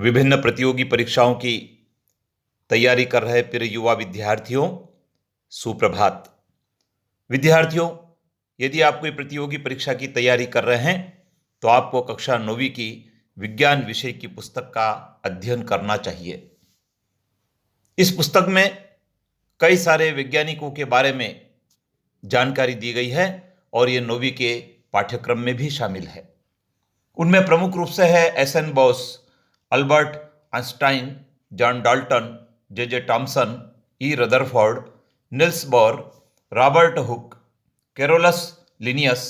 विभिन्न प्रतियोगी परीक्षाओं की तैयारी कर रहे प्रिय युवा विद्यार्थियों, सुप्रभात। विद्यार्थियों, यदि आप कोई प्रतियोगी परीक्षा की तैयारी कर रहे हैं तो आपको कक्षा 9वीं की विज्ञान विषय की पुस्तक का अध्ययन करना चाहिए। इस पुस्तक में कई सारे वैज्ञानिकों के बारे में जानकारी दी गई है और ये 9वीं के पाठ्यक्रम में भी शामिल है। उनमें प्रमुख रूप से है S N. Bose, Albert Einstein, John Dalton, J Thomson, E. Rutherford, Niels Bohr, Robert Hooke, Carolus Linnaeus,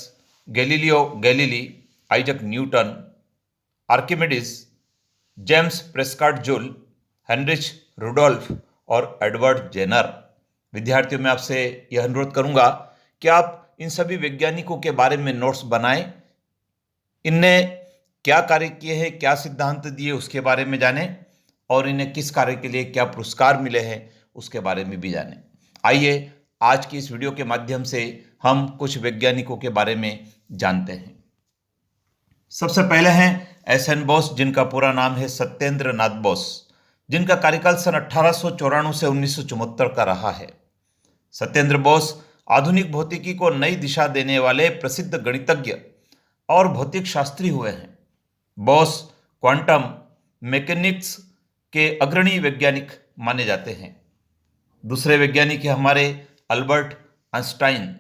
Galileo Galilei, Isaac Newton, Archimedes, James Prescott Joule, Heinrich Rudolf और एडवर्ड जेनर। विद्यार्थियों, मैं आपसे यह अनुरोध करूंगा कि आप इन सभी वैज्ञानिकों के बारे में नोट्स बनाएं, इनने क्या कार्य किए हैं, क्या सिद्धांत दिए उसके बारे में जानें और इन्हें किस कार्य के लिए क्या पुरस्कार मिले हैं उसके बारे में भी जानें। आइए आज की इस वीडियो के माध्यम से हम कुछ वैज्ञानिकों के बारे में जानते हैं। सबसे पहले हैं एस.एन. बोस, जिनका पूरा नाम है सत्येंद्र नाथ बोस, जिनका कार्यकाल सन 1894 से 1974 का रहा है। सत्येंद्र बोस आधुनिक भौतिकी को नई दिशा देने वाले प्रसिद्ध गणितज्ञ और भौतिक शास्त्री हुए हैं। बोस क्वांटम मैकेनिक्स के अग्रणी वैज्ञानिक माने जाते हैं। दूसरे वैज्ञानिक है हमारे अल्बर्ट आइंस्टाइन,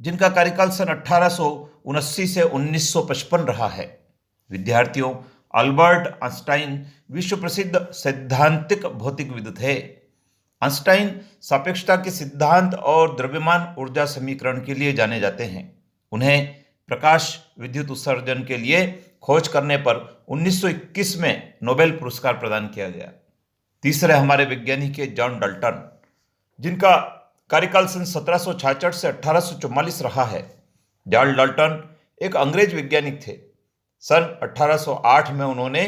जिनका कार्यकाल सन 1879 से 1955 रहा है। विद्यार्थियों, अल्बर्ट आइंस्टाइन विश्व प्रसिद्ध सैद्धांतिक भौतिकविद थे। आइंस्टाइन सापेक्षता के सिद्धांत और द्रव्यमान ऊर्जा समीकरण के लिए जाने जाते हैं। उन्हें प्रकाश विद्युत उत्सर्जन के लिए खोज करने पर 1921 में नोबेल पुरस्कार प्रदान किया गया। तीसरे हमारे वैज्ञानिक है जॉन डाल्टन, जिनका कार्यकाल सन 1766 से 1844 रहा है। जॉन डाल्टन एक अंग्रेज वैज्ञानिक थे। सन 1808 में उन्होंने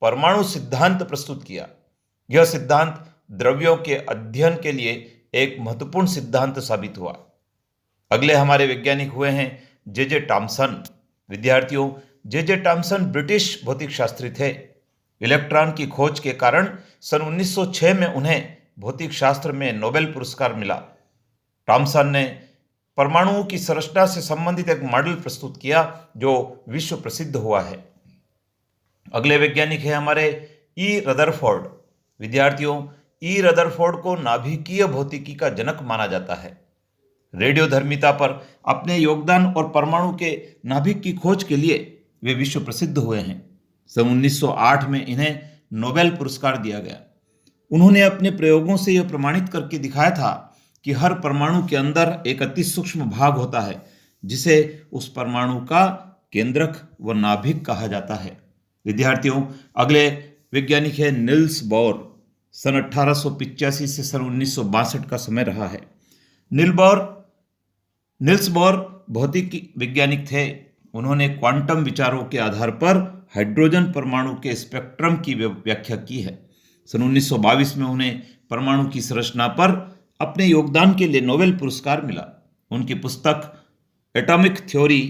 परमाणु सिद्धांत प्रस्तुत किया। यह सिद्धांत द्रव्यों के अध्ययन के लिए एक महत्वपूर्ण सिद्धांत साबित हुआ। अगले हमारे वैज्ञानिक हुए हैं जे टॉमसन। विद्यार्थियों, जे टॉमसन ब्रिटिश भौतिक शास्त्री थे। इलेक्ट्रॉन की खोज के कारण सन 1906 में उन्हें भौतिक शास्त्र में नोबेल पुरस्कार मिला। टॉमसन ने परमाणुओं की संरचना से संबंधित एक मॉडल प्रस्तुत किया जो विश्व प्रसिद्ध हुआ है। अगले वैज्ञानिक है हमारे ई. रदरफोर्ड। विद्यार्थियों, ई. रदरफोर्ड को नाभिकीय भौतिकी का जनक माना जाता है। रेडियोधर्मिता पर अपने योगदान और परमाणु के नाभिक की खोज के लिए वे विश्व प्रसिद्ध हुए हैं। सन 1908 में इन्हें नोबेल पुरस्कार दिया गया। उन्होंने अपने प्रयोगों से यह प्रमाणित करके दिखाया था कि हर परमाणु के अंदर एक अति सूक्ष्म भाग होता है जिसे उस परमाणु का केंद्रक व नाभिक कहा जाता है। विद्यार्थियों, अगले वैज्ञानिक है निल्स बोर। सन 1885 से सन 1962 का समय रहा है। निल्स बोर भौतिक वैज्ञानिक थे। उन्होंने क्वांटम विचारों के आधार पर हाइड्रोजन परमाणु के स्पेक्ट्रम की व्याख्या की है। सन 1922 में उन्हें परमाणु की संरचना पर अपने योगदान के लिए नोबेल पुरस्कार मिला। उनकी पुस्तक atomic theory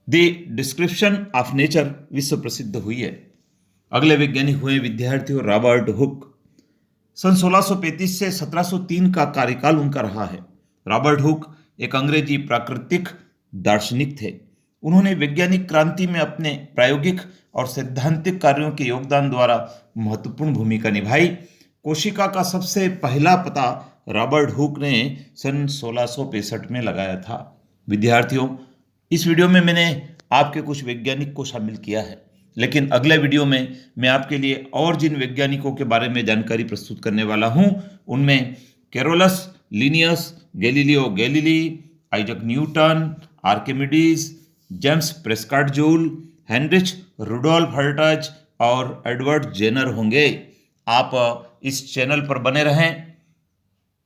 the description of nature विश्व प्रसिद्ध हुई है। अगले वैज्ञानिक हुए विद्यार्थियों रॉबर्ट हुक। सन 1635 से 1703 का कार्यकाल उनका रहा है। रॉबर्ट हुक एक अंग्रेजी प्राकृतिक दार्शनिक थे। उन्होंने वैज्ञानिक क्रांति में अपने प्रायोगिक और सैद्धांतिक कार्यों के योगदान द्वारा महत्वपूर्ण भूमिका निभाई। कोशिका का सबसे पहला पता रॉबर्ट हुक ने सन 1665 में लगाया था। विद्यार्थियों, इस वीडियो में मैंने आपके कुछ वैज्ञानिक को शामिल किया है, लेकिन अगले वीडियो में मैं आपके लिए और जिन वैज्ञानिकों के बारे में जानकारी प्रस्तुत करने वाला हूं उनमें Carolus Linnaeus, Galileo Galilei, Isaac Newton, Archimedes, James Prescott Joule, Heinrich Rudolf Hertz और एडवर्ड जेनर होंगे। आप इस चैनल पर बने रहें,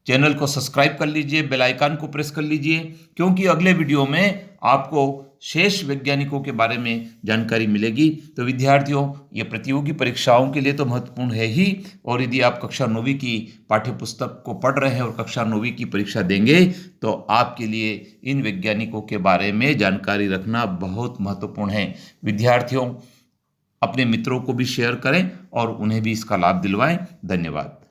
चैनल को सब्सक्राइब कर लीजिए, बेल आइकन को प्रेस कर लीजिए, क्योंकि अगले वीडियो में आपको शेष वैज्ञानिकों के बारे में जानकारी मिलेगी। तो विद्यार्थियों, ये प्रतियोगी परीक्षाओं के लिए तो महत्वपूर्ण है ही, और यदि आप कक्षा 9वीं की पाठ्य पुस्तक को पढ़ रहे हैं और कक्षा 9वीं की परीक्षा देंगे तो आपके लिए इन वैज्ञानिकों के बारे में जानकारी रखना बहुत महत्वपूर्ण है। विद्यार्थियों, अपने मित्रों को भी शेयर करें और उन्हें भी इसका लाभ दिलवाएं। धन्यवाद।